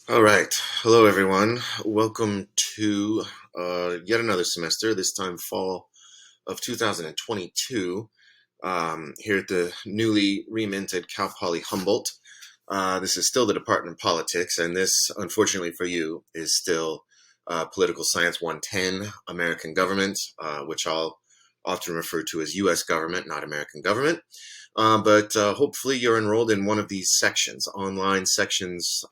All right. Hello, everyone. Welcome to yet another semester, this time fall of 2022, here at the newly reminted Poly Humboldt. This is still the Department of Politics, and this, unfortunately for you, is still Political Science 110, American Government, which I'll often refer to as U.S. government, not American government. But hopefully you're enrolled in one of these sections, online sections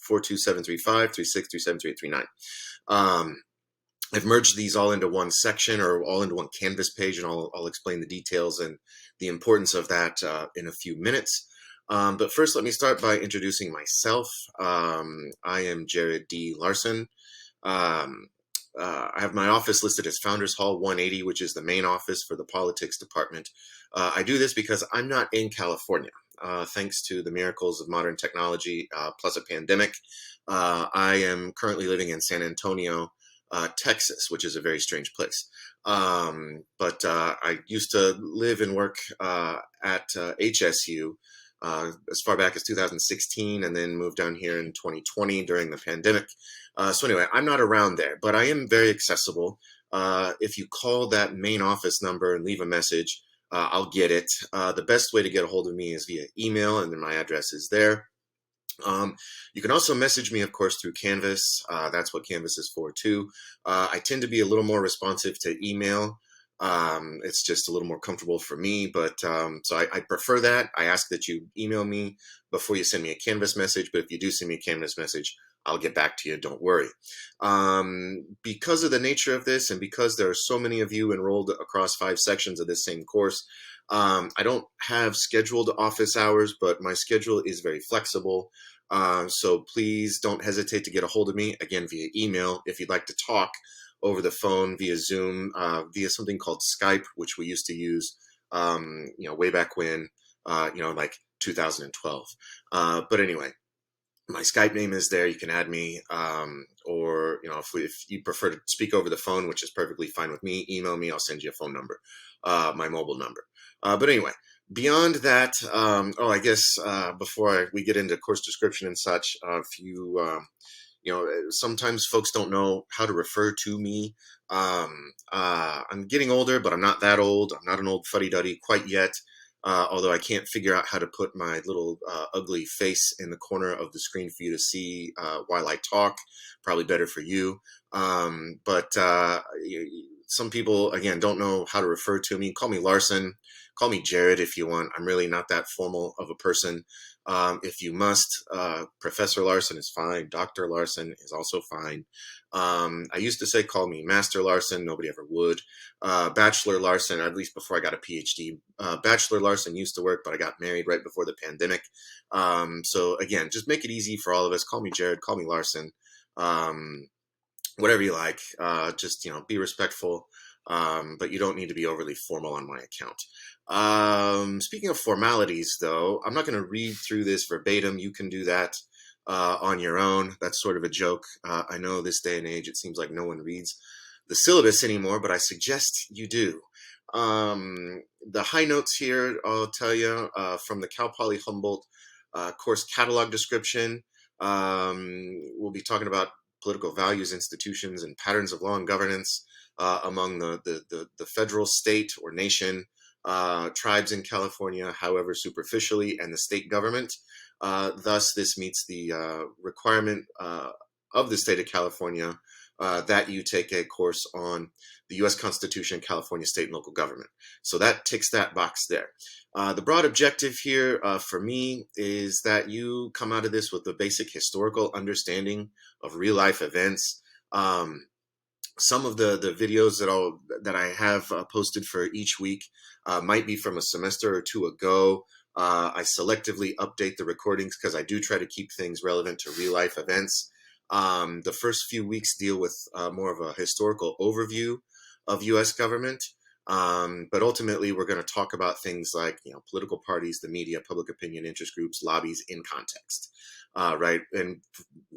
42735, 36373839. I've merged these all into one section or all into one Canvas page, and I'll explain the details and the importance of that in a few minutes. But first, let me start by introducing myself. I am Jared D. Larson. Um, I have my office listed as Founders Hall 180, which is the main office for the politics department. I do this because I'm not in California. Thanks to the miracles of modern technology plus a pandemic, I am currently living in San Antonio, Texas, which is a very strange place. But I used to live and work at HSU as far back as 2016, and then moved down here in 2020 during the pandemic. So anyway, I'm not around there, but I am very accessible. If you call that main office number and leave a message, I'll get it. The best way to get a hold of me is via email, and then my address is there. You can also message me, of course, through Canvas. That's what Canvas is for, too. I tend to be a little more responsive to email. It's just a little more comfortable for me, but so I prefer that. I ask that you email me before you send me a Canvas message, but if you do send me a Canvas message, I'll get back to you. Don't worry. Because of the nature of this, and because there are so many of you enrolled across 5 sections of this same course, I don't have scheduled office hours, but my schedule is very flexible. So please don't hesitate to get a hold of me, again, via email. If you'd like to talk over the phone, via Zoom, via something called Skype, which we used to use, way back when, like 2012. But anyway, my Skype name is there. You can add me, or if you prefer to speak over the phone, which is perfectly fine with me, email me. I'll send you a phone number, my mobile number. But anyway, beyond that, I guess before we get into course description and such, if you sometimes folks don't know how to refer to me. I'm getting older, but I'm not that old. I'm not an old fuddy-duddy quite yet. Although I can't figure out how to put my little ugly face in the corner of the screen for you to see while I talk. Probably better for you. But some people, again, don't know how to refer to me. Call me Larson. Call me Jared if you want. I'm really not that formal of a person. If you must, Professor Larson is fine. Dr. Larson is also fine. I used to say call me Master Larson. Nobody ever would. Bachelor Larson, or at least before I got a PhD. Bachelor Larson used to work, but I got married right before the pandemic. So again, just make it easy for all of us. Call me Jared. Call me Larson. Whatever you like. Just be respectful. But you don't need to be overly formal on my account. Speaking of formalities, though, I'm not going to read through this verbatim. You can do that on your own. That's sort of a joke. I know this day and age, it seems like no one reads the syllabus anymore, but I suggest you do. The high notes here, I'll tell you, from the Cal Poly Humboldt course catalog description. We'll be talking about political values, institutions, and patterns of law and governance among the federal, state, or nation, tribes in California, however superficially, and the state government. Thus, this meets the requirement of the state of California that you take a course on the U.S. Constitution, California state and local government. So that ticks that box there. The broad objective here for me is that you come out of this with a basic historical understanding of real life events. Some of the videos that I have posted for each week might be from a semester or two ago. I selectively update the recordings because I do try to keep things relevant to real life events. The first few weeks deal with more of a historical overview of U.S. government. But ultimately, we're going to talk about things like political parties, the media, public opinion, interest groups, lobbies in context. Right, and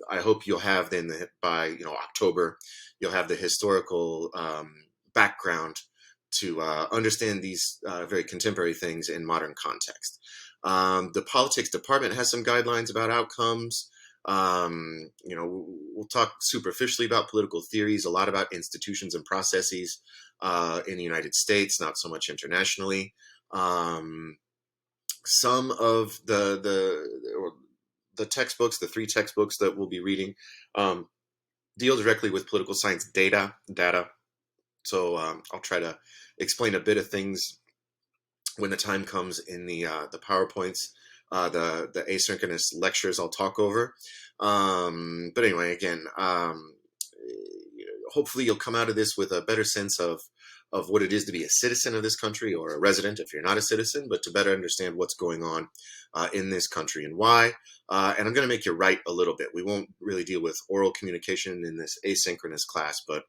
I hope you'll have then by October, you'll have the historical background to understand these very contemporary things in modern context. The politics department has some guidelines about outcomes. We'll talk superficially about political theories, a lot about institutions and processes in the United States, not so much internationally. Some of the textbooks, the 3 textbooks that we'll be reading, deal directly with political science data. So I'll try to explain a bit of things when the time comes in the PowerPoints, the asynchronous lectures I'll talk over. But anyway, again, hopefully you'll come out of this with a better sense of what it is to be a citizen of this country, or a resident if you're not a citizen, but to better understand what's going on in this country and why. And I'm going to make you write a little bit. We won't really deal with oral communication in this asynchronous class, but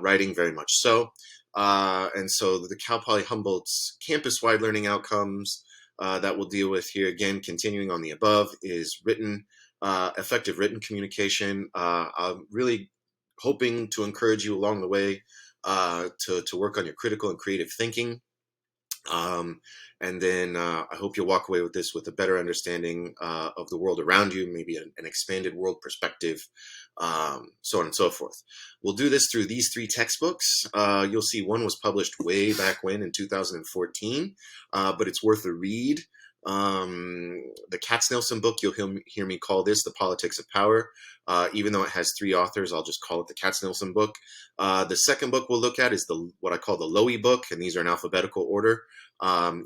writing very much so. And so the Cal Poly Humboldt's campus-wide learning outcomes that we'll deal with here, again, continuing on the above, is effective written communication. I'm really hoping to encourage you along the way to work on your critical and creative thinking. And then I hope you'll walk away with this with a better understanding of the world around you, maybe an expanded world perspective, so on and so forth. We'll do this through these 3 textbooks. You'll see one was published way back when in 2014, but it's worth a read. The Katznelson book, you'll hear me call this The Politics of Power. Even though it has 3 authors, I'll just call it the Katznelson book. The second book we'll look at is what I call the Lowy book, and these are in alphabetical order.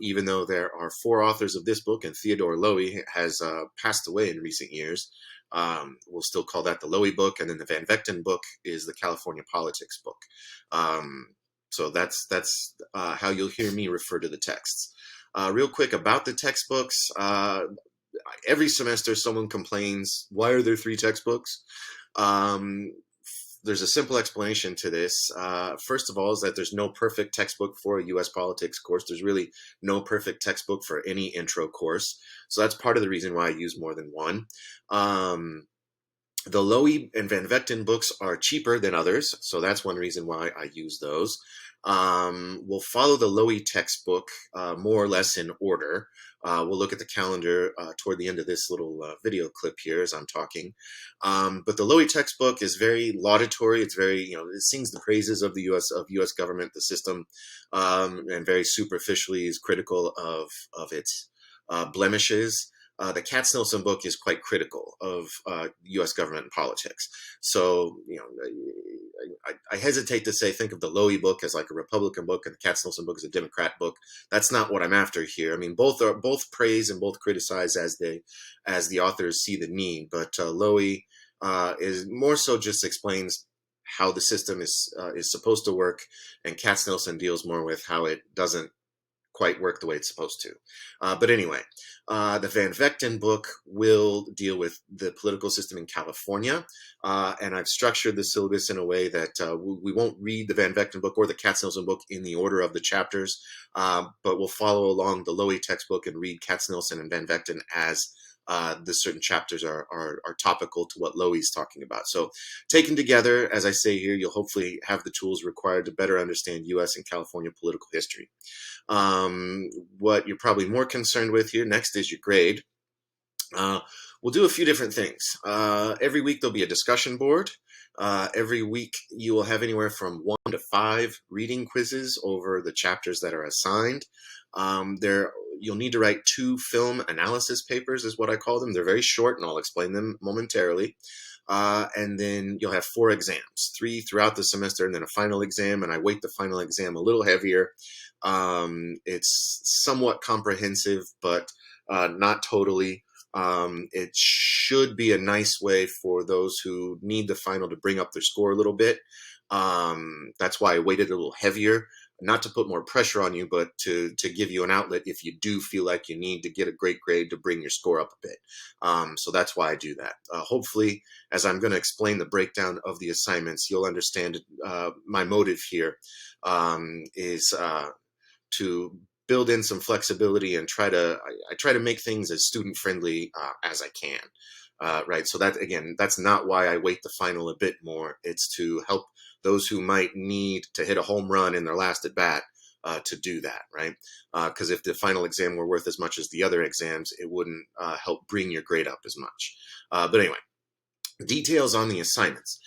Even though there are 4 authors of this book, and Theodore Lowy has passed away in recent years, we'll still call that the Lowy book. And then the Van Vechten book is the California Politics book. So that's how you'll hear me refer to the texts. Real quick about the textbooks. Every semester someone complains, why are there 3 textbooks? There's a simple explanation to this. First of all, is that there's no perfect textbook for a U.S. politics course. There's really no perfect textbook for any intro course. So that's part of the reason why I use more than one. The Lowy and Van Vechten books are cheaper than others, so that's one reason why I use those. We'll follow the Lowy textbook more or less in order. We'll look at the calendar toward the end of this little video clip here as I'm talking. But the Lowy textbook is very laudatory. It's very, it sings the praises of the U.S. government, the system, and very superficially is critical of its blemishes. The Katznelson book is quite critical of U.S. government and politics. So, I hesitate to think of the Lowy book as like a Republican book and the Katznelson book as a Democrat book. That's not what I'm after here. I mean, both praise and both criticize as the authors see the need. But Lowy is more so just explains how the system is supposed to work, and Katznelson deals more with how it doesn't quite work the way it's supposed to. But anyway, the Van Vechten book will deal with the political system in California, and I've structured the syllabus in a way that we won't read the Van Vechten book or the Katznelson book in the order of the chapters, but we'll follow along the Lowy textbook and read Katznelson and Van Vechten as the certain chapters are topical to what Lowy's talking about. So taken together, as I say here, you'll hopefully have the tools required to better understand U.S. and California political history. What you're probably more concerned with here next is your grade. We'll do a few different things. Every week there'll be a discussion board. Every week you will have anywhere from 1 to 5 reading quizzes over the chapters that are assigned. You'll need to write 2 film analysis papers, is what I call them. They're very short, and I'll explain them momentarily. And then you'll have 4 exams, 3 throughout the semester, and then a final exam. And I weight the final exam a little heavier. It's somewhat comprehensive, but not totally. It should be a nice way for those who need the final to bring up their score a little bit. That's why I weighted a little heavier, not to put more pressure on you, but to give you an outlet if you do feel like you need to get a great grade to bring your score up a bit. So that's why I do that. Hopefully, as I'm going to explain the breakdown of the assignments, you'll understand my motive here is to build in some flexibility and I try to make things as student friendly as I can. Right. So that's not why I weight the final a bit more. It's to help those who might need to hit a home run in their last at bat to do that. Right. Because if the final exam were worth as much as the other exams, it wouldn't help bring your grade up as much. But anyway. Details on the assignments.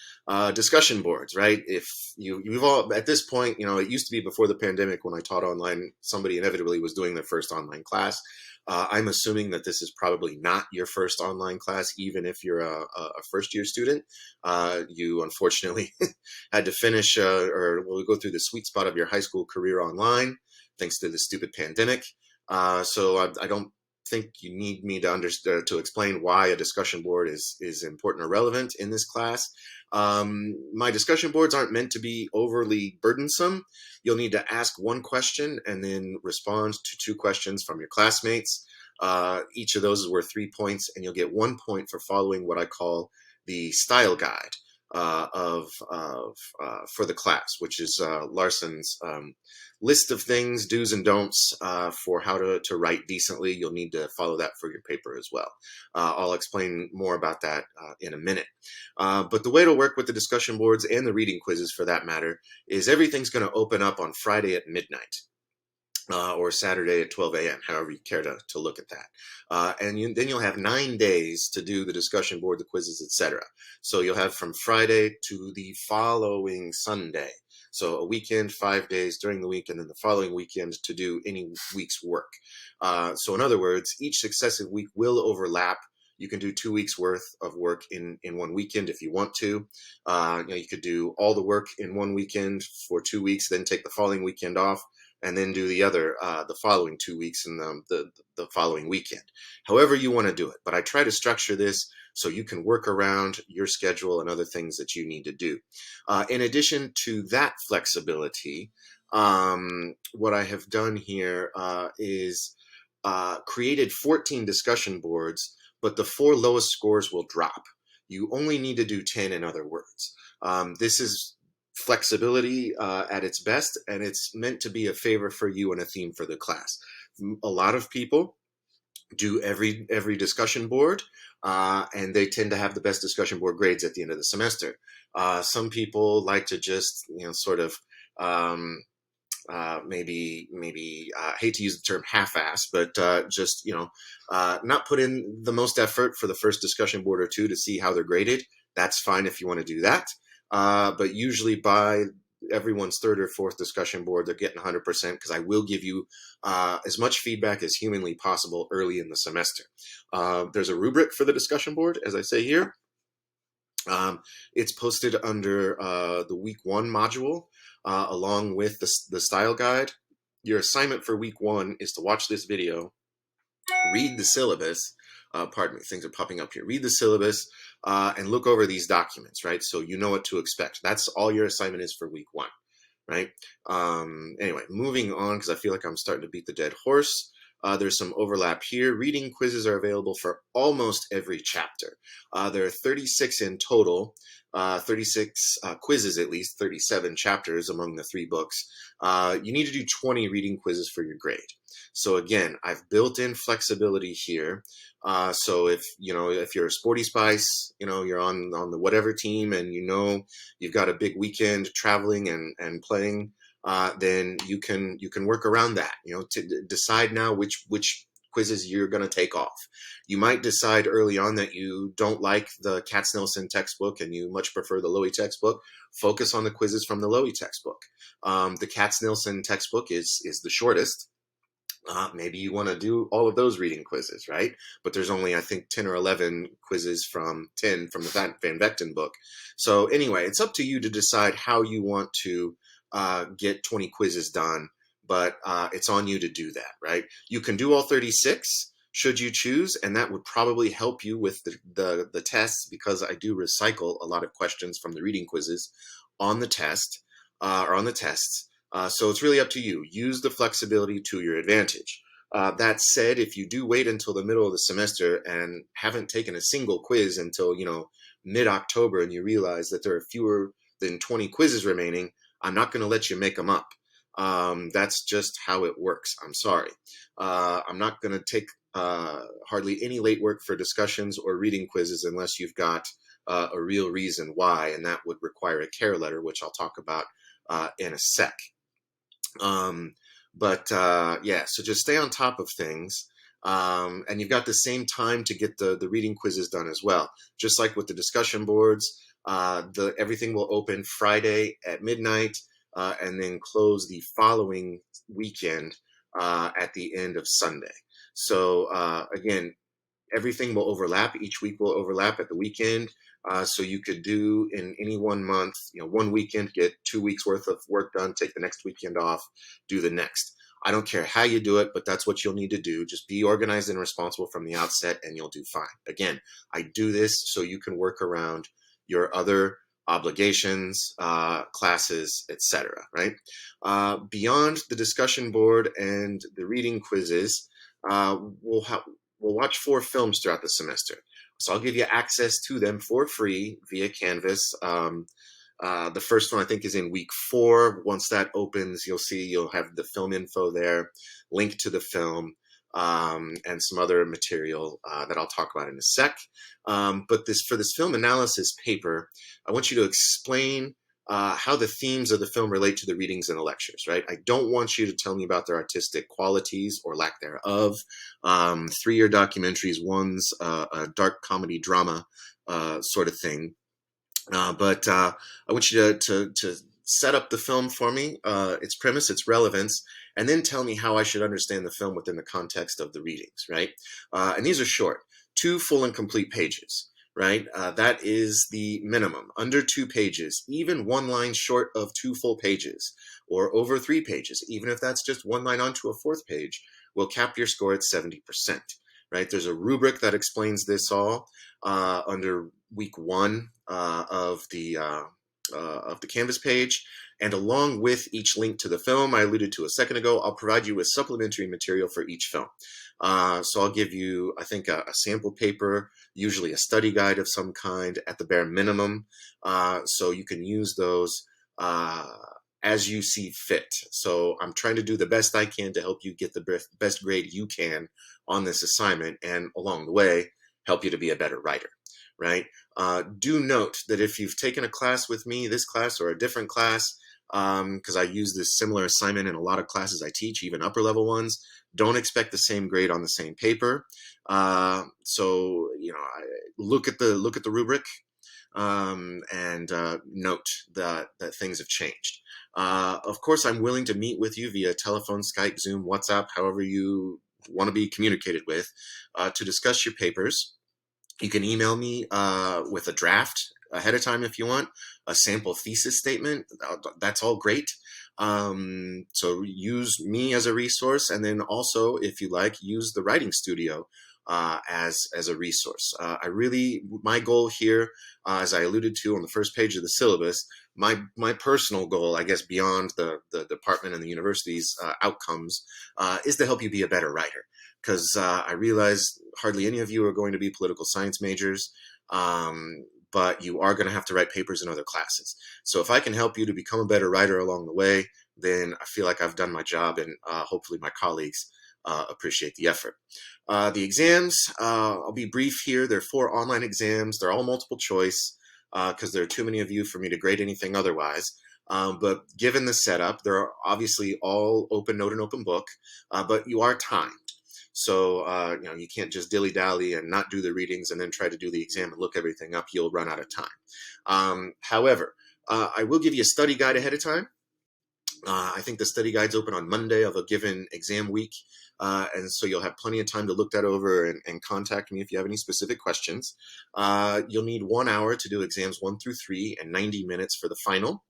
Discussion boards, right? If you've all, at this point, it used to be before the pandemic when I taught online, somebody inevitably was doing their first online class. I'm assuming that this is probably not your first online class, even if you're a first year student. You unfortunately had to finish or well, go through the sweet spot of your high school career online, thanks to the stupid pandemic. So I don't think you need me to understand to explain why a discussion board is important or relevant in this class. My discussion boards aren't meant to be overly burdensome. You'll need to ask one question and then respond to two questions from your classmates. Each of those is worth 3 points, and you'll get 1 point for following what I call the style guide for the class, which is Larson's list of things, do's and don'ts for how to write decently. You'll need to follow that for your paper as well. I'll explain more about that in a minute. But the way to work with the discussion boards and the reading quizzes, for that matter, is everything's going to open up on Friday at midnight. Or Saturday at 12 a.m., however you care to look at that. Then you'll have 9 days to do the discussion board, the quizzes, etc. So you'll have from Friday to the following Sunday. So a weekend, 5 days during the week, and then the following weekend to do any week's work. So in other words, each successive week will overlap. You can do 2 weeks worth of work in one weekend if you want to. You could do all the work in one weekend for 2 weeks, then take the following weekend off, and then do the other the following 2 weeks and the following weekend. However you want to do it. But I try to structure this so you can work around your schedule and other things that you need to do. In addition to that flexibility, what I have done here is created 14 discussion boards, but the 4 lowest scores will drop. You only need to do 10, in other words. This is flexibility at its best, and it's meant to be a favor for you and a theme for the class. A lot of people do every discussion board, and they tend to have the best discussion board grades at the end of the semester. Some people like to just sort of maybe hate to use the term half-ass, but just not put in the most effort for the first discussion board or two to see how they're graded. That's fine if you want to do that. But usually by everyone's third or fourth discussion board, they're getting 100% because I will give you as much feedback as humanly possible early in the semester. There's a rubric for the discussion board, as I say here. It's posted under the week 1 module along with the style guide. Your assignment for week 1 is to watch this video, read the syllabus. Pardon me, things are popping up here. Read the syllabus and look over these documents, right? So you know what to expect. That's all your assignment is for week 1, right? Anyway, moving on, because I feel like I'm starting to beat the dead horse. There's some overlap here. Reading quizzes are available for almost every chapter. There are 36 in total, 36 quizzes at least, 37 chapters among the 3 books. You need to do 20 reading quizzes for your grade. So again, I've built in flexibility here. So if you're a sporty spice, you're on the whatever team, and you've got a big weekend traveling and playing, then you can work around that. To decide now which quizzes you're going to take off. You might decide early on that you don't like the Katz-Nelson textbook and you much prefer the Lowy textbook. Focus on the quizzes from the Lowy textbook. The Katz-Nelson textbook is the shortest. Maybe you want to do all of those reading quizzes, right? But there's only, I think, 10 or 11 quizzes from the Van Vechten book. So anyway, it's up to you to decide how you want to get 20 quizzes done, but it's on you to do that, right? You can do all 36 should you choose, and that would probably help you with the tests, because I do recycle a lot of questions from the reading quizzes on the test or on the tests. So it's really up to you. Use the flexibility to your advantage. That said, if you do wait until the middle of the semester and haven't taken a single quiz until mid-October, and you realize that there are fewer than 20 quizzes remaining, I'm not going to let you make them up. That's just how it works. I'm sorry. I'm not going to take hardly any late work for discussions or reading quizzes unless you've got a real reason why, and that would require a care letter, which I'll talk about in a sec. Yeah, so just stay on top of things. And you've got the same time to get the reading quizzes done as well. Just like with the discussion boards, everything will open Friday at midnight and then close the following weekend at the end of Sunday. So again, everything will overlap. Each week will overlap at the weekend. So you could do in any 1 month, one weekend, get 2 weeks worth of work done, take the next weekend off, do the next. I don't care how you do it, but that's what you'll need to do. Just be organized and responsible from the outset and you'll do fine. Again, I do this so you can work around your other obligations, classes, etc. Right? Beyond the discussion board and the reading quizzes, we'll watch 4 films throughout the semester. So I'll give you access to them for free via Canvas. The first one I think is in week 4. Once that opens, you'll have the film info there, link to the film, and some other material that I'll talk about in a sec. But for this film analysis paper, I want you to explain how the themes of the film relate to the readings and the lectures, right? I don't want you to tell me about their artistic qualities or lack thereof. 3-year documentaries, one's a dark comedy drama sort of thing. But I want you to set up the film for me, its premise, its relevance, and then tell me how I should understand the film within the context of the readings, right? And these are short, 2 full and complete pages. Right? That is the minimum. Under 2 pages, even 1 line short of 2 full pages, or over 3 pages, even if that's just 1 line onto a 4th page, will cap your score at 70%. Right? There's a rubric that explains this all under week 1 of the Canvas page. And along with each link to the film I alluded to a second ago, I'll provide you with supplementary material for each film. So I'll give you, I think, a sample paper, usually a study guide of some kind at the bare minimum. So you can use those as you see fit. So I'm trying to do the best I can to help you get the best grade you can on this assignment, and along the way, help you to be a better writer. Right? Do note that if you've taken a class with me, this class or a different class, because I use this similar assignment in a lot of classes I teach, even upper level ones, don't expect the same grade on the same paper. So look at the rubric and note that things have changed. Of course, I'm willing to meet with you via telephone, Skype, Zoom, WhatsApp, however you want to be communicated with, to discuss your papers. You can email me with a draft ahead of time if you want, a sample thesis statement. That's all great. So use me as a resource, and then also, if you like, use the writing studio as a resource. My goal here, as I alluded to on the first page of the syllabus, my personal goal, I guess, beyond the department and the university's outcomes, is to help you be a better writer. Because I realize hardly any of you are going to be political science majors, but you are going to have to write papers in other classes. So if I can help you to become a better writer along the way, then I feel like I've done my job, and hopefully my colleagues appreciate the effort. The exams, I'll be brief here. There are 4 online exams. They're all multiple choice because there are too many of you for me to grade anything otherwise. But given the setup, they're obviously all open note and open book, but you are timed. So, you can't just dilly-dally and not do the readings and then try to do the exam and look everything up. You'll run out of time. However, I will give you a study guide ahead of time. I think the study guide's open on Monday of a given exam week. And so you'll have plenty of time to look that over and contact me if you have any specific questions. You'll need 1 hour to do exams 1 through 3 and 90 minutes for the final.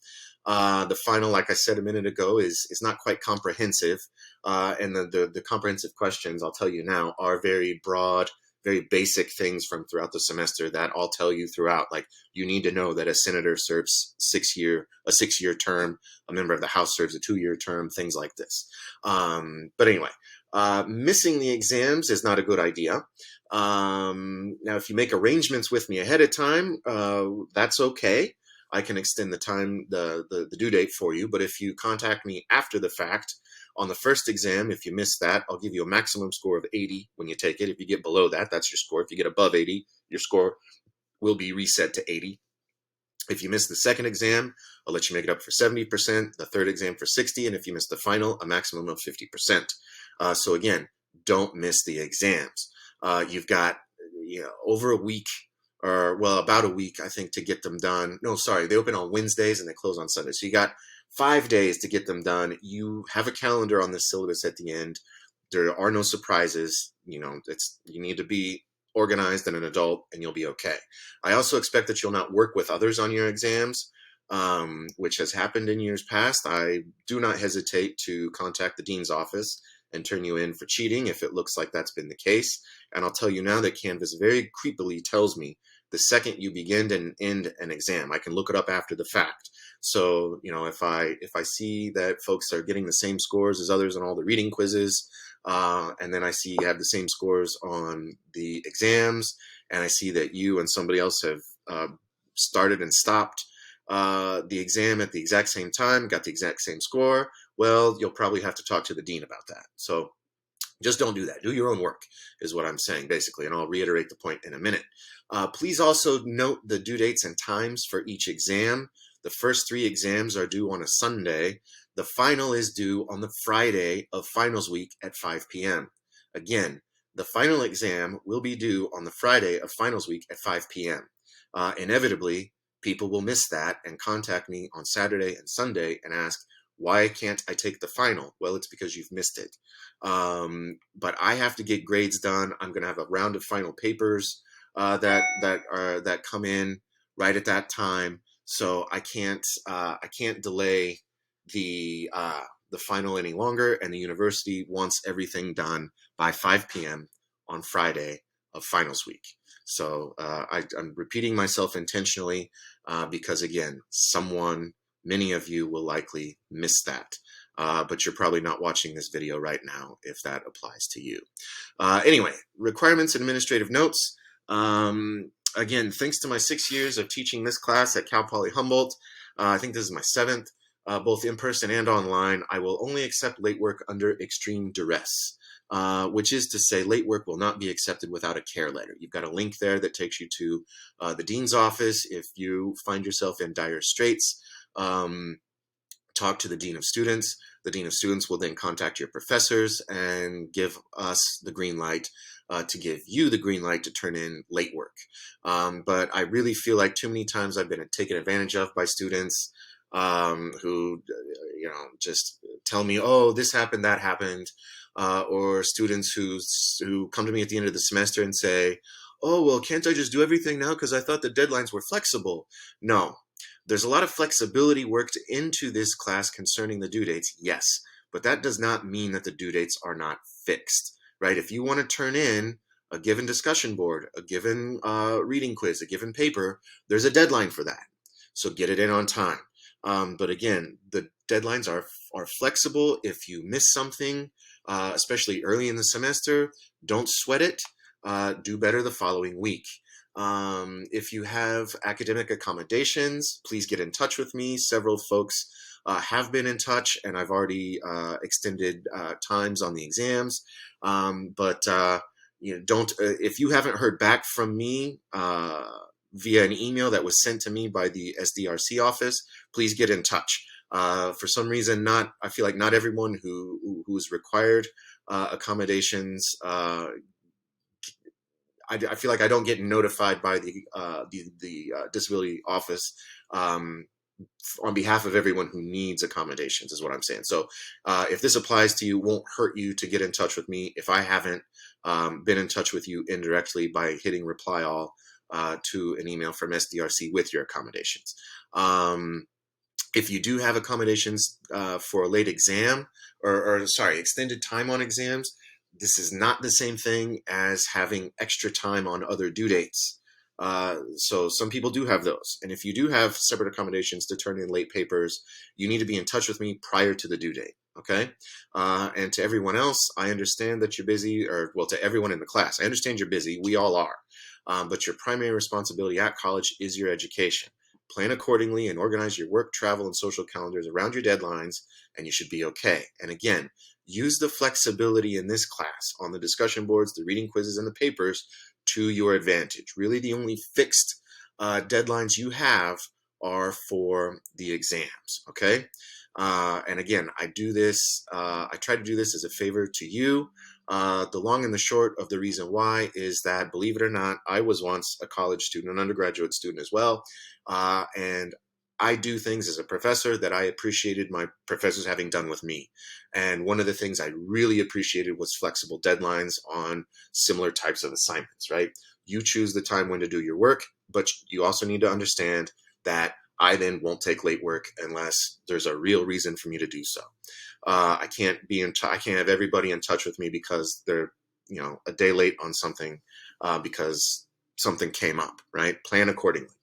The final, like I said a minute ago, is not quite comprehensive. And the comprehensive questions, I'll tell you now, are very broad, very basic things from throughout the semester that I'll tell you throughout. Like, you need to know that a senator serves a 6-year term, a member of the House serves a 2-year term, things like this. But anyway, missing the exams is not a good idea. Now, if you make arrangements with me ahead of time, that's okay. I can extend the time, the due date for you. But if you contact me after the fact, on the first exam, if you miss that, I'll give you a maximum score of 80 when you take it. If you get below that, that's your score. If you get above 80, your score will be reset to 80. If you miss the second exam, I'll let you make it up for 70%, the third exam for 60%, and if you miss the final, a maximum of 50%. So again, don't miss the exams. You've got over a week, or well, about a week, I think, to get them done. No, sorry, they open on Wednesdays and they close on Sundays. So you got 5 days to get them done. You have a calendar on the syllabus at the end. There are no surprises. You need to be organized and an adult, and you'll be okay. I also expect that you'll not work with others on your exams, which has happened in years past. I do not hesitate to contact the dean's office and turn you in for cheating if it looks like that's been the case. And I'll tell you now that Canvas very creepily tells me the second you begin and end an exam. I can look it up after the fact. So, if I see that folks are getting the same scores as others on all the reading quizzes, and then I see you have the same scores on the exams, and I see that you and somebody else have started and stopped the exam at the exact same time, got the exact same score, well, you'll probably have to talk to the dean about that. So just don't do that. Do your own work is what I'm saying, basically, and I'll reiterate the point in a minute. Please also note the due dates and times for each exam. The first 3 exams are due on a Sunday. The final is due on the Friday of finals week at 5 p.m. Again, the final exam will be due on the Friday of finals week at 5 p.m. Inevitably, people will miss that and contact me on Saturday and Sunday and ask, why can't I take the final? Well, it's because you've missed it. But I have to get grades done. I'm going to have a round of final papers that come in right at that time. So I can't delay the final any longer. And the university wants everything done by 5 p.m. on Friday of finals week. So I'm repeating myself intentionally because, again, many of you will likely miss that. But you're probably not watching this video right now if that applies to you. Anyway, requirements and administrative notes. Again, thanks to my 6 years of teaching this class at Poly Humboldt, I think this is my 7th, both in person and online, I will only accept late work under extreme duress. Which is to say late work will not be accepted without a care letter. You've got a link there that takes you to the dean's office. If you find yourself in dire straits, talk to the dean of students. The dean of students will then contact your professors and give us the green light to give you the green light to turn in late work. But I really feel like too many times I've been taken advantage of by students who, just tell me, oh, this happened, that happened. Or students who come to me at the end of the semester and say, oh, well, can't I just do everything now because I thought the deadlines were flexible? No, there's a lot of flexibility worked into this class concerning the due dates, yes, but that does not mean that the due dates are not fixed, right? If you want to turn in a given discussion board, a given reading quiz, a given paper, there's a deadline for that. So get it in on time. But again, the deadlines are flexible. If you miss something, especially early in the semester, don't sweat it. Do better the following week. If you have academic accommodations, please get in touch with me. Several folks have been in touch, and I've already extended times on the exams. But don't. If you haven't heard back from me via an email that was sent to me by the SDRC office, please get in touch. For some reason, I feel like not everyone who's required accommodations. I feel like I don't get notified by the disability office on behalf of everyone who needs accommodations, is what I'm saying. So if this applies to you, it won't hurt you to get in touch with me if I haven't been in touch with you indirectly by hitting reply all to an email from SDRC with your accommodations. If you do have accommodations for a late exam, or extended time on exams, this is not the same thing as having extra time on other due dates. So some people do have those. And if you do have separate accommodations to turn in late papers, you need to be in touch with me prior to the due date. Okay. And to everyone else, I understand that you're busy, to everyone in the class, I understand you're busy. We all are. But your primary responsibility at college is your education. Plan accordingly and organize your work, travel, and social calendars around your deadlines, and you should be okay. And again, use the flexibility in this class on the discussion boards, the reading quizzes, and the papers to your advantage. Really, the only fixed deadlines you have are for the exams, okay? And again, I try to do this as a favor to you. The long and the short of the reason why is that, believe it or not, I was once a college student, an undergraduate student as well. And I do things as a professor that I appreciated my professors having done with me. And one of the things I really appreciated was flexible deadlines on similar types of assignments, right? You choose the time when to do your work, but you also need to understand that I then won't take late work unless there's a real reason for me to do so. I can't be in. I can't have everybody in touch with me because they're, a day late on something, because something came up. Right? Plan accordingly.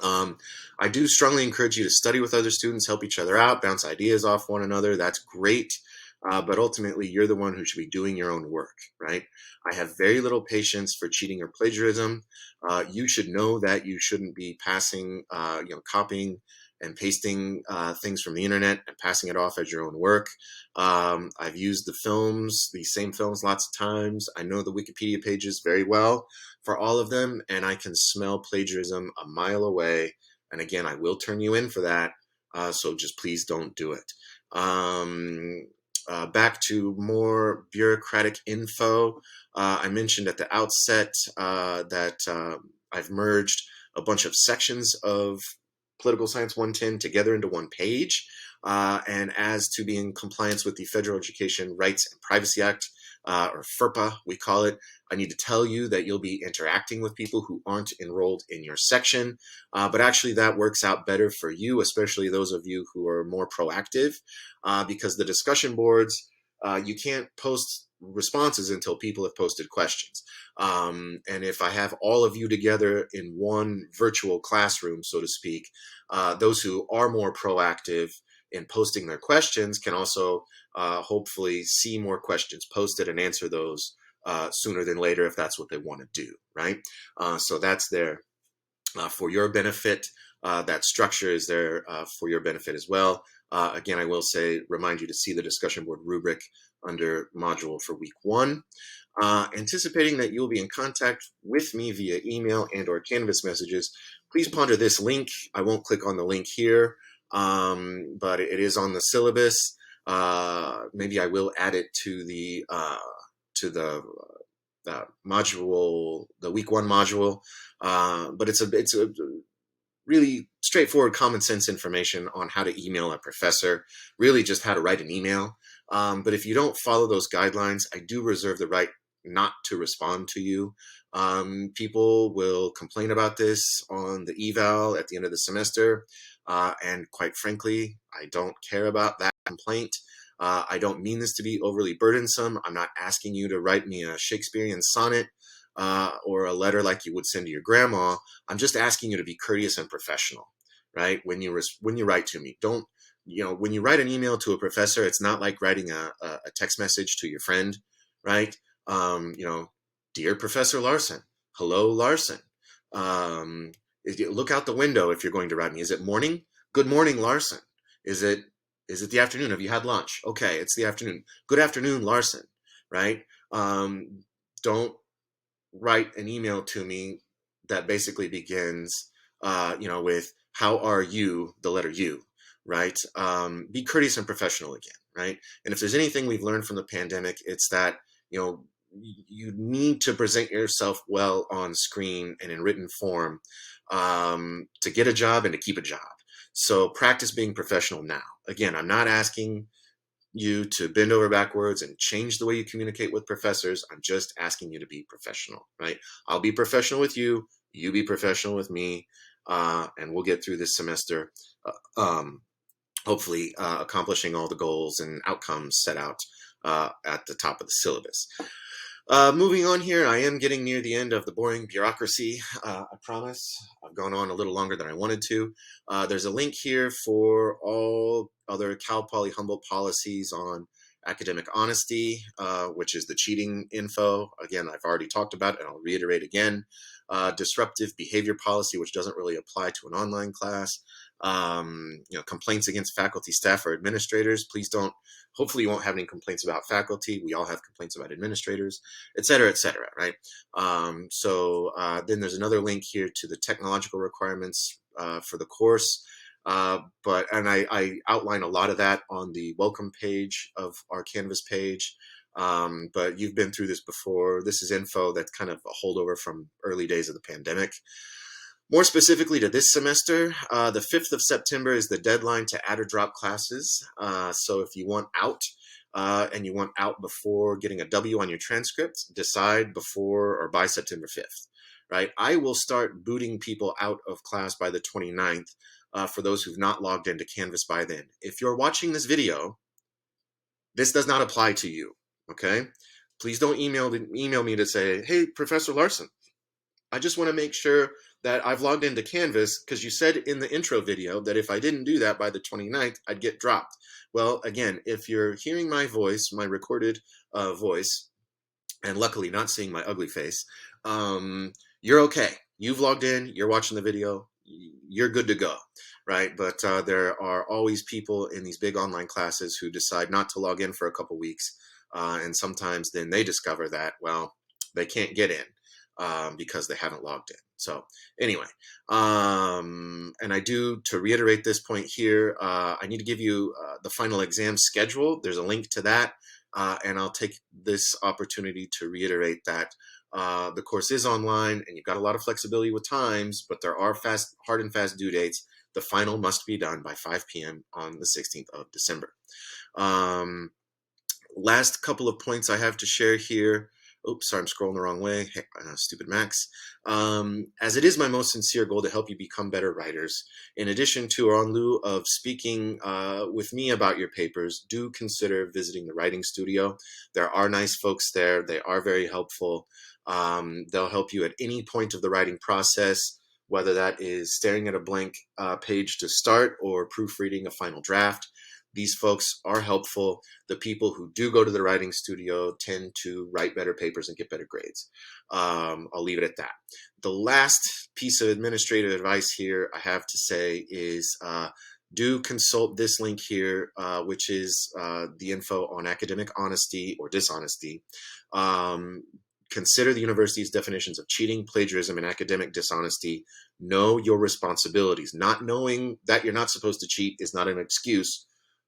I do strongly encourage you to study with other students, help each other out, bounce ideas off one another. That's great. But ultimately, you're the one who should be doing your own work, right? I have very little patience for cheating or plagiarism. You should know that you shouldn't be passing, copying and pasting things from the internet and passing it off as your own work. I've used these same films lots of times. I know the Wikipedia pages very well for all of them, and I can smell plagiarism a mile away. And again, I will turn you in for that. So just please don't do it. Back to more bureaucratic info. I mentioned at the outset that I've merged a bunch of sections of Political Science 110 together into one page. And as to be in compliance with the Federal Education Rights and Privacy Act, or FERPA, we call it, I need to tell you that you'll be interacting with people who aren't enrolled in your section. But actually, that works out better for you, especially those of you who are more proactive, because the discussion boards, you can't post responses until people have posted questions. And if I have all of you together in one virtual classroom, so to speak, those who are more proactive in posting their questions can also hopefully see more questions posted and answer those sooner than later if that's what they want to do, right? So that's there for your benefit. That structure is there for your benefit as well. Again, I will remind you to see the discussion board rubric under module for week 1. Anticipating that you'll be in contact with me via email and or Canvas messages, please ponder this link. I won't click on the link here, but it is on the syllabus. Maybe I will add it to the module, the week 1 module. But it's a really straightforward, common sense information on how to email a professor, really just how to write an email. But if you don't follow those guidelines, I do reserve the right not to respond to you. People will complain about this on the eval at the end of the semester. And quite frankly, I don't care about that complaint. I don't mean this to be overly burdensome. I'm not asking you to write me a Shakespearean sonnet or a letter like you would send to your grandma. I'm just asking you to be courteous and professional, right? When you write to me, don't, when you write an email to a professor, it's not like writing a text message to your friend, right? Dear Professor Larson, hello, Larson. Look out the window if you're going to write me. Is it morning? Good morning, Larson. Is it the afternoon? Have you had lunch? Okay, it's the afternoon. Good afternoon, Larson, right? Don't write an email to me that basically begins, with how are you, the letter U, right? Be courteous and professional again, right? And if there's anything we've learned from the pandemic, it's that, you need to present yourself well on screen and in written form to get a job and to keep a job. So practice being professional now. Again, I'm not asking you to bend over backwards and change the way you communicate with professors. I'm just asking you to be professional, right? I'll be professional with you. You be professional with me. And we'll get through this semester, hopefully accomplishing all the goals and outcomes set out at the top of the syllabus. Moving on here, I am getting near the end of the boring bureaucracy, I promise. I've gone on a little longer than I wanted to. There's a link here for all other Cal Poly Humboldt policies on academic honesty, which is the cheating info. Again, I've already talked about it, and I'll reiterate again. Disruptive behavior policy, which doesn't really apply to an online class. Complaints against faculty, staff, or administrators. Please don't. Hopefully you won't have any complaints about faculty. We all have complaints about administrators, et cetera, right? Then there's another link here to the technological requirements for the course. I outline a lot of that on the welcome page of our Canvas page. But you've been through this before. This is info that's kind of a holdover from early days of the pandemic. More specifically to this semester, the 5th of September is the deadline to add or drop classes. So if you want out and you want out before getting a W on your transcript, decide before or by September 5th, right? I will start booting people out of class by the 29th for those who've not logged into Canvas by then. If you're watching this video, this does not apply to you, okay? Please don't email me to say, hey, Professor Larson, I just want to make sure that I've logged into Canvas because you said in the intro video that if I didn't do that by the 29th, I'd get dropped. Well, again, if you're hearing my voice, my recorded voice, and luckily not seeing my ugly face, you're okay. You've logged in, you're watching the video, you're good to go, right? But there are always people in these big online classes who decide not to log in for a couple weeks, and sometimes then they discover that, well, they can't get in. Because they haven't logged in. So anyway, and I do, to reiterate this point here, I need to give you the final exam schedule. There's a link to that, and I'll take this opportunity to reiterate that the course is online and you've got a lot of flexibility with times, but there are hard and fast due dates. The final must be done by 5 p.m. on the 16th of December. Last couple of points I have to share here. Oops, sorry, I'm scrolling the wrong way. Hey, stupid Max. As it is my most sincere goal to help you become better writers, in addition to or in lieu of speaking with me about your papers, do consider visiting the writing studio. There are nice folks there. They are very helpful. They'll help you at any point of the writing process, whether that is staring at a blank page to start or proofreading a final draft. These folks are helpful. The people who do go to the writing studio tend to write better papers and get better grades. I'll leave it at that. The last piece of administrative advice here I have to say is do consult this link here, which is the info on academic honesty or dishonesty. Consider the university's definitions of cheating, plagiarism, and academic dishonesty. Know your responsibilities. Not knowing that you're not supposed to cheat is not an excuse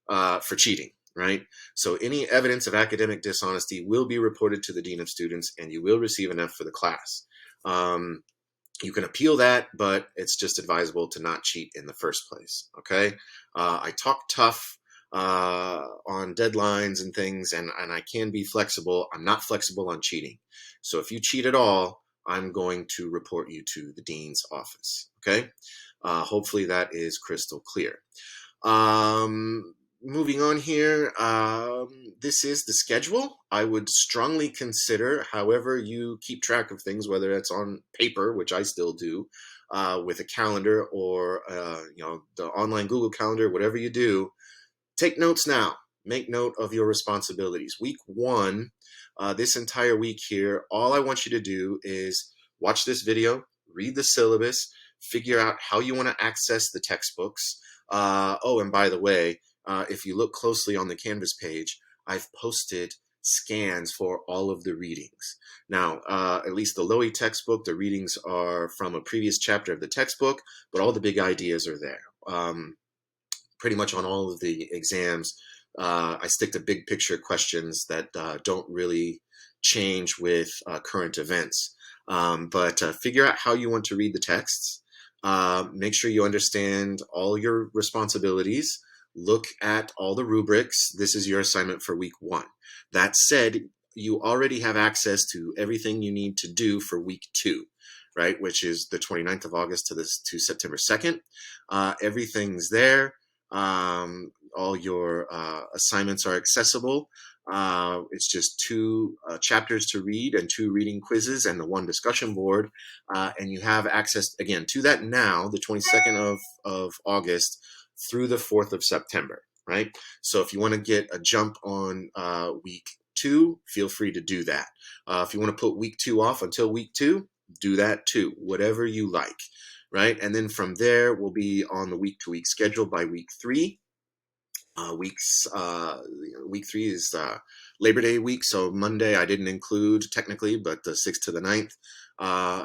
for cheating, right? So any evidence of academic dishonesty will be reported to the Dean of Students and you will receive an F for the class. You can appeal that, but it's just advisable to not cheat in the first place, okay? I talk tough on deadlines and things, and I can be flexible. I'm not flexible on cheating. So if you cheat at all, I'm going to report you to the Dean's office, okay? Hopefully that is crystal clear. Moving on here, this is the schedule. I would strongly consider, however you keep track of things, whether it's on paper, which I still do, with a calendar or the online Google Calendar, whatever you do, take notes now. Make note of your responsibilities. Week 1, this entire week here, all I want you to do is watch this video, read the syllabus, figure out how you want to access the textbooks. Oh, and by the way, if you look closely on the Canvas page, I've posted scans for all of the readings. Now, at least the Lowy textbook, the readings are from a previous chapter of the textbook, but all the big ideas are there. Pretty much on all of the exams, I stick to big picture questions that don't really change with current events. But figure out how you want to read the texts. Make sure you understand all your responsibilities. Look at all the rubrics. This is your assignment for week 1. That said, you already have access to everything you need to do for week 2, right? Which is the 29th of August to September 2nd. Everything's there. All your assignments are accessible. It's just 2 chapters to read and 2 reading quizzes and the 1 discussion board. And you have access, again, to that now, the 22nd of August, through the 4th of September, right? So if you want to get a jump on week 2, feel free to do that. If you want to put week 2 off until week 2, do that too, whatever you like, right? And then from there, we'll be on the week-to-week schedule by week 3. Week 3 is Labor Day week, so Monday I didn't include technically, but the 6th to the 9th.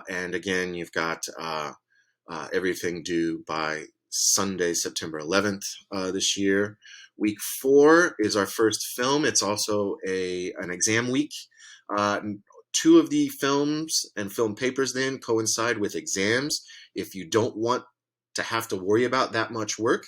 And again, you've got everything due by Sunday, September 11th this year. Week 4 is our first film. It's also an exam week. 2 of the films and film papers then coincide with exams. If you don't want to have to worry about that much work,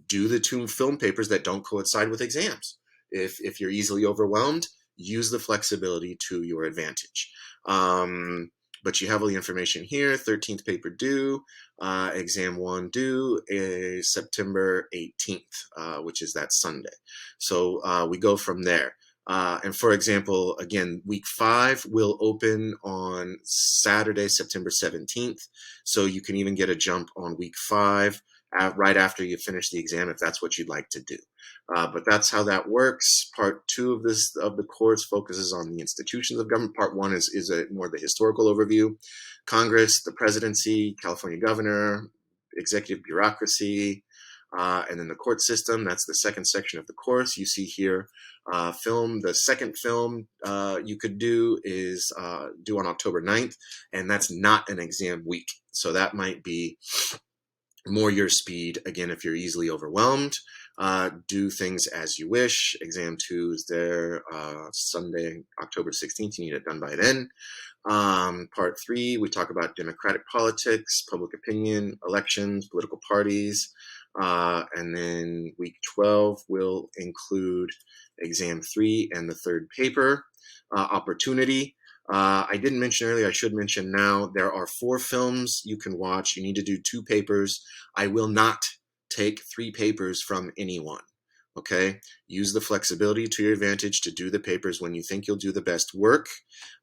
do the 2 film papers that don't coincide with exams. If you're easily overwhelmed, use the flexibility to your advantage. But you have all the information here. 13th paper due, exam 1 due is September 18th, which is that Sunday. So we go from there. And for example, again, week 5 will open on Saturday, September 17th. So you can even get a jump on week 5 right after you finish the exam, if that's what you'd like to do. But that's how that works. Part 2 of the course focuses on the institutions of government. Part 1 is more the historical overview. Congress, the presidency, California governor, executive bureaucracy, and then the court system. That's the second section of the course. You see here film. The second film you could do is due on October 9th, and that's not an exam week. So that might be more your speed. Again, if you're easily overwhelmed, do things as you wish. Exam 2 is there Sunday, October 16th. You need it done by then. Part 3, we talk about democratic politics, public opinion, elections, political parties. And then week 12 will include exam 3 and the third paper, opportunity. I didn't mention earlier, I should mention now, there are 4 films you can watch. You need to do 2 papers. I will not take 3 papers from anyone. Okay, use the flexibility to your advantage to do the papers when you think you'll do the best work.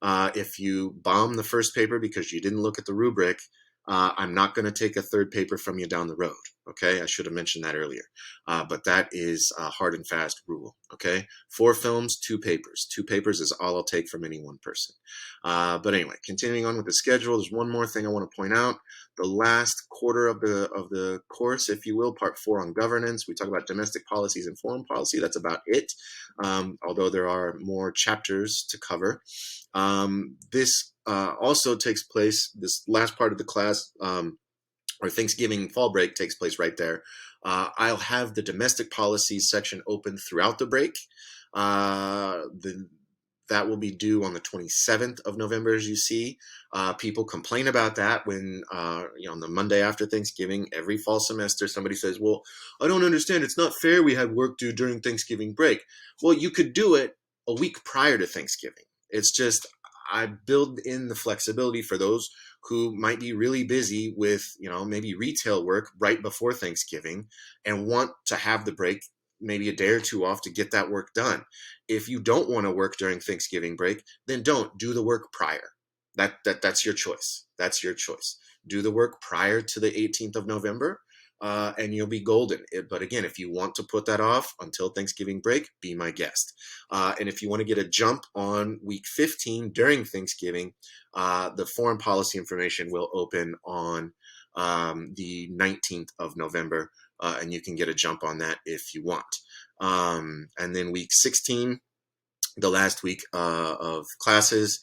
If you bomb the first paper because you didn't look at the rubric, I'm not going to take a third paper from you down the road. Okay, I should have mentioned that earlier. But that is a hard and fast rule. Okay, 4 films, 2 papers. 2 papers is all I'll take from any one person. But anyway, continuing on with the schedule, there's one more thing I want to point out. The last quarter of the course, if you will, part 4 on governance, we talk about domestic policies and foreign policy. That's about it. Although there are more chapters to cover. This also takes place, this last part of the class, or Thanksgiving fall break takes place right there. I'll have the domestic policies section open throughout the break. That will be due on the 27th of November, as you see. People complain about that when, on the Monday after Thanksgiving, every fall semester, somebody says, well, I don't understand. It's not fair we have work due during Thanksgiving break. Well, you could do it a week prior to Thanksgiving. It's just, I build in the flexibility for those who might be really busy with, maybe retail work right before Thanksgiving and want to have the break maybe a day or 2 off to get that work done. If you don't want to work during Thanksgiving break, then don't do the work prior. That's your choice. That's your choice. Do the work prior to the 18th of November, and you'll be golden. But again, if you want to put that off until Thanksgiving break, be my guest. And if you want to get a jump on week 15 during Thanksgiving, the foreign policy information will open on the 19th of November, and you can get a jump on that if you want. And then week 16, the last week of classes,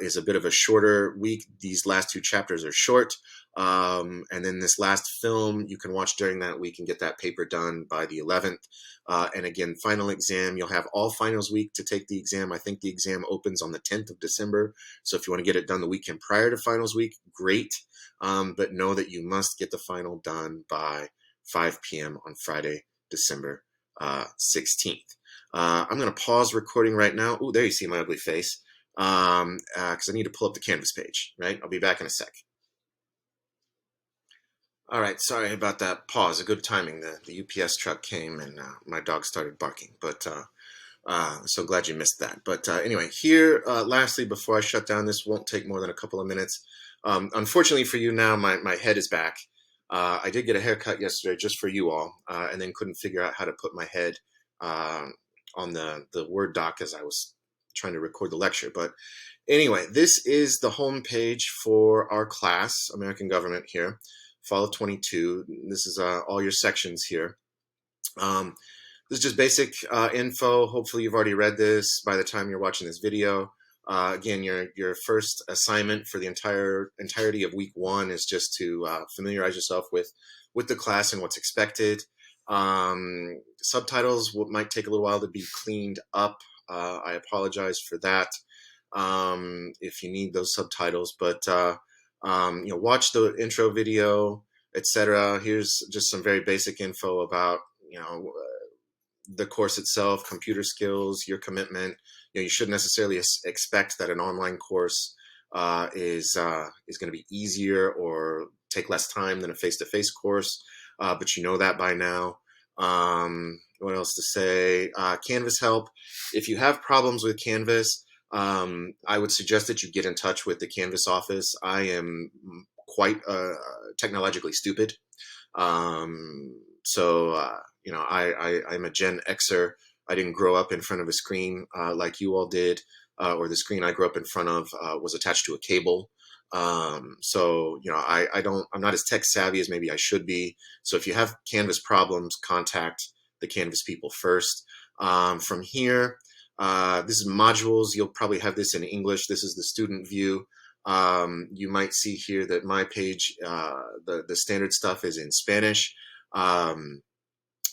is a bit of a shorter week. These last 2 chapters are short. And then this last film you can watch during that week and get that paper done by the 11th. And again, final exam, you'll have all finals week to take the exam. I think the exam opens on the 10th of December. So if you want to get it done the weekend prior to finals week, great. But know that you must get the final done by 5 p.m. on Friday, December 16th. I'm going to pause recording right now. Oh, there you see my ugly face. Because I need to pull up the Canvas page, right? I'll be back in a sec. All right, sorry about that pause. A good timing. The UPS truck came and my dog started barking. But so glad you missed that. But anyway, here, lastly, before I shut down, this won't take more than a couple of minutes. Unfortunately for you now, my head is back. I did get a haircut yesterday just for you all, and then couldn't figure out how to put my head on the Word doc as I was trying to record the lecture. But anyway, this is the home page for our class, American Government here, Fall of 22. This is all your sections here. This is just basic info. Hopefully you've already read this by the time you're watching this video. Again, your first assignment for the entirety of week 1 is just to familiarize yourself with with the class and what's expected. Subtitles might take a little while to be cleaned up. I apologize for that if you need those subtitles, but watch the intro video, etc. Here's just some very basic info about the course itself, computer skills, your commitment. You shouldn't necessarily expect that an online course is going to be easier or take less time than a face-to-face course, but you know that by now. What else to say? Canvas help. If you have problems with Canvas, I would suggest that you get in touch with the Canvas office. I am quite technologically stupid. I'm a Gen Xer. I didn't grow up in front of a screen like you all did, or the screen I grew up in front of was attached to a cable. I'm not as tech savvy as maybe I should be. So if you have Canvas problems, contact the Canvas people first. From here, this is modules. You'll probably have this in English. This is the student view. You might see here that my page, the standard stuff is in Spanish.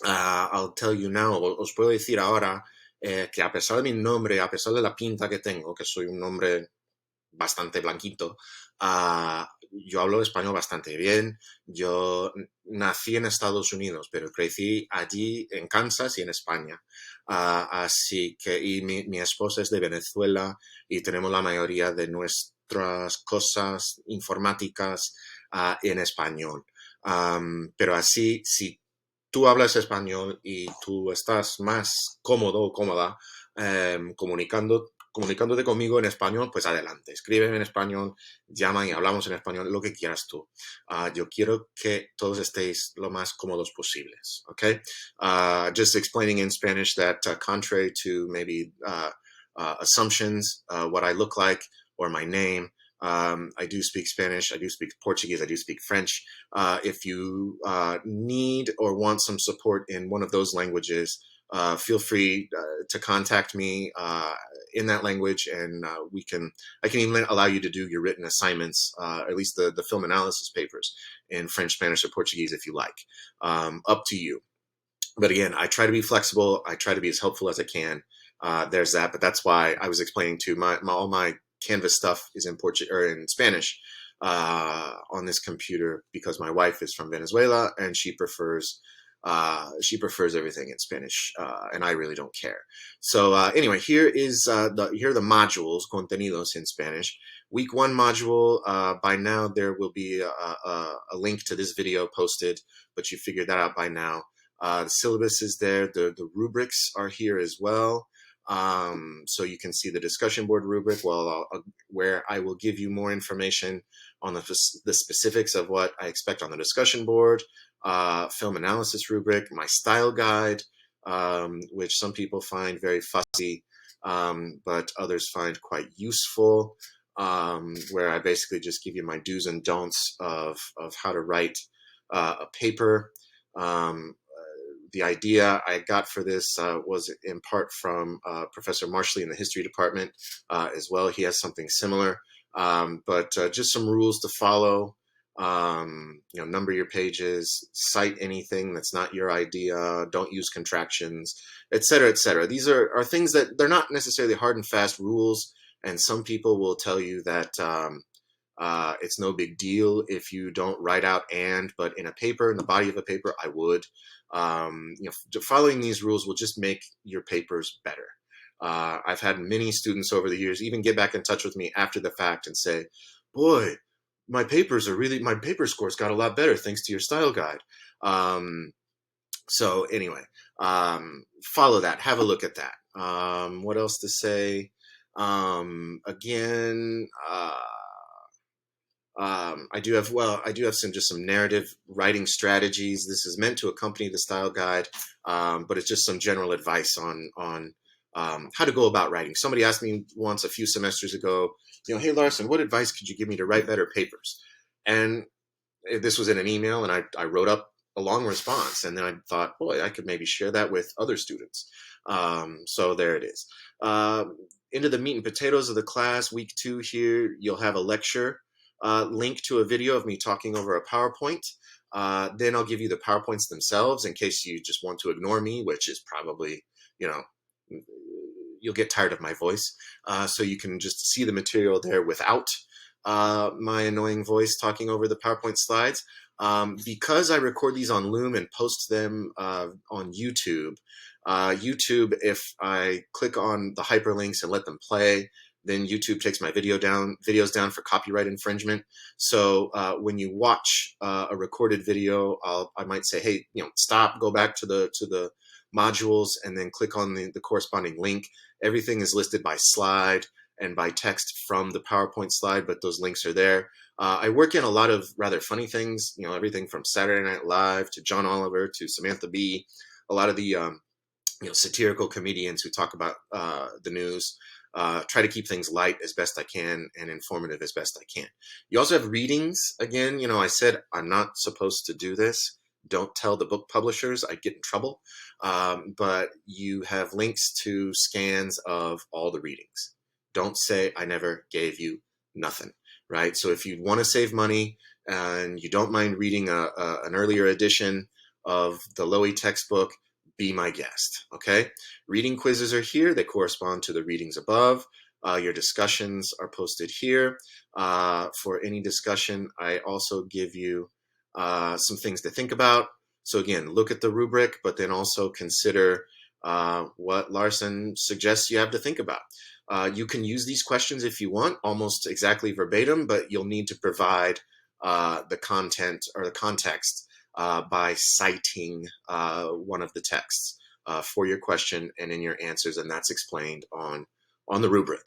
I'll tell you now, os puedo decir ahora que a pesar de mi nombre, a pesar de la pinta que tengo, que soy un hombre bastante blanquito, yo hablo español bastante bien. Yo nací en Estados Unidos, pero crecí allí en Kansas y en España. Así que, y mi esposa es de Venezuela y tenemos la mayoría de nuestras cosas informáticas en español. Pero así, si tú hablas español y tú estás más cómodo o cómoda comunicándote conmigo en español, pues adelante, escríbeme en español, llama y hablamos en español, lo que quieras tú. Yo quiero que todos estéis lo más cómodos posibles, okay? Just explaining in Spanish that contrary to maybe assumptions, what I look like or my name, I do speak Spanish, I do speak Portuguese, I do speak French. If you need or want some support in one of those languages, feel free to contact me in that language, and I can even allow you to do your written assignments, at least the film analysis papers in French, Spanish, or Portuguese if you like. Up to you. But again, I try to be flexible. I try to be as helpful as I can. There's that, but that's why I was explaining to all my Canvas stuff is in Portuguese or in Spanish on this computer because my wife is from Venezuela and she prefers everything in Spanish, and I really don't care. So anyway, here are the modules, contenidos in Spanish. Week 1 module, by now there will be a link to this video posted, but you figured that out by now. The syllabus is there. The rubrics are here as well. So you can see the discussion board rubric, where I will give you more information on the specifics of what I expect on the discussion board. Film analysis rubric, my style guide, which some people find very fussy, but others find quite useful, where I basically just give you my do's and don'ts of how to write a paper. The idea I got for this was in part from Professor Marshley in the history department as well. He has something similar, but just some rules to follow. Number your pages, cite anything that's not your idea, don't use contractions, etc., etc. These are things that they're not necessarily hard and fast rules, and some people will tell you that it's no big deal if you don't write out but in a paper, in the body of a paper, I would. Following these rules will just make your papers better. I've had many students over the years even get back in touch with me after the fact and say, boy, my paper scores got a lot better thanks to your style guide. So anyway, follow that, have a look at that. What else to say? I do have some narrative writing strategies. This is meant to accompany the style guide, but it's just some general advice on how to go about writing. Somebody asked me once a few semesters ago, hey Larson, what advice could you give me to write better papers? And this was in an email, and I wrote up a long response, and then I thought, boy, I could maybe share that with other students. So there it is. Into the meat and potatoes of the class, week 2 here, you'll have a lecture. link to a video of me talking over a PowerPoint. Then I'll give you the PowerPoints themselves in case you just want to ignore me, which is probably, you know, you'll get tired of my voice. So you can just see the material there without my annoying voice talking over the PowerPoint slides. Because I record these on Loom and post them on YouTube, if I click on the hyperlinks and let them play, then YouTube takes my videos down for copyright infringement. So when you watch a recorded video, I might say, hey, stop, go back to the modules, and then click on the corresponding link. Everything is listed by slide and by text from the PowerPoint slide, but those links are there. I work in a lot of rather funny things, everything from Saturday Night Live to John Oliver to Samantha Bee, a lot of the satirical comedians who talk about the news. Try to keep things light as best I can and informative as best I can. You also have readings. Again, I said I'm not supposed to do this. Don't tell the book publishers, I'd get in trouble. But you have links to scans of all the readings. Don't say I never gave you nothing, right? So if you want to save money and you don't mind reading an earlier edition of the Lowy textbook, be my guest, okay? Reading quizzes are here. They correspond to the readings above. Your discussions are posted here. For any discussion, I also give you some things to think about. So again, look at the rubric, but then also consider what Larson suggests you have to think about. You can use these questions if you want, almost exactly verbatim, but you'll need to provide the content or the context by citing one of the texts for your question and in your answers, and that's explained on the rubric,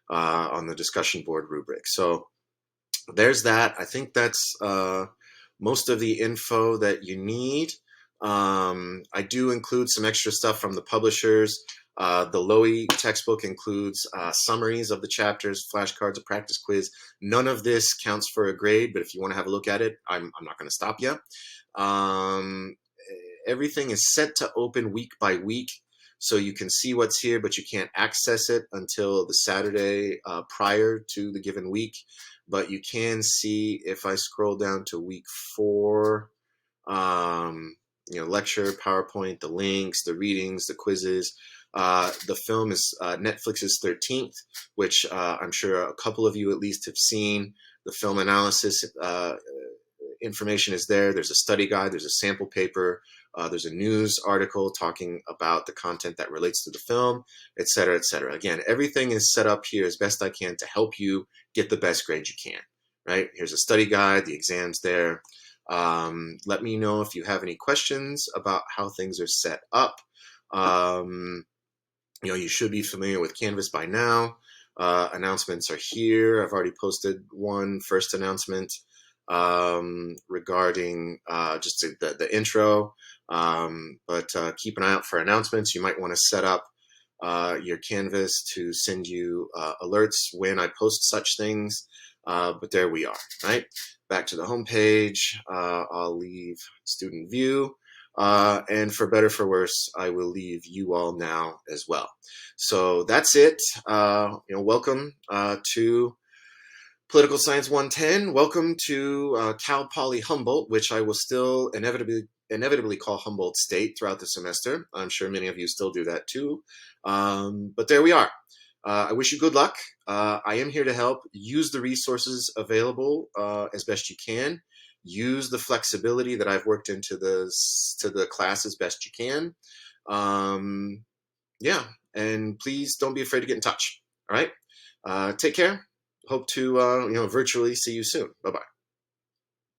on the discussion board rubric. So there's that. I think that's most of the info that you need. I do include some extra stuff from the publishers. The Lowy textbook includes summaries of the chapters, flashcards, a practice quiz. None of this counts for a grade, but if you want to have a look at it, I'm not going to stop you. Everything is set to open week by week, so you can see what's here, but you can't access it until the Saturday prior to the given week. But you can see if I scroll down to week 4, lecture, PowerPoint, the links, the readings, the quizzes. The film is Netflix's 13th, which I'm sure a couple of you at least have seen. The film analysis information is there. There's a study guide, there's a sample paper, there's a news article talking about the content that relates to the film, et cetera, et cetera. Again, everything is set up here as best I can to help you get the best grade you can, right? Here's a study guide, the exam's there. Let me know if you have any questions about how things are set up. You should be familiar with Canvas by now. Announcements are here. I've already posted one first announcement regarding just the intro, but keep an eye out for announcements. You might want to set up your Canvas to send you alerts when I post such things, but there we are, right? Back to the home page. I'll leave student view, and for better for worse, I will leave you all now as well. So that's it. Welcome to Political Science 110. Welcome to Cal Poly Humboldt, which I will still inevitably call Humboldt State throughout the semester. I'm sure many of you still do that too. But there we are. I wish you good luck. I am here to help. Use the resources available as best you can. Use the flexibility that I've worked into the class as best you can. Yeah, and please don't be afraid to get in touch. All right. Take care. Hope to virtually see you soon. Bye-bye.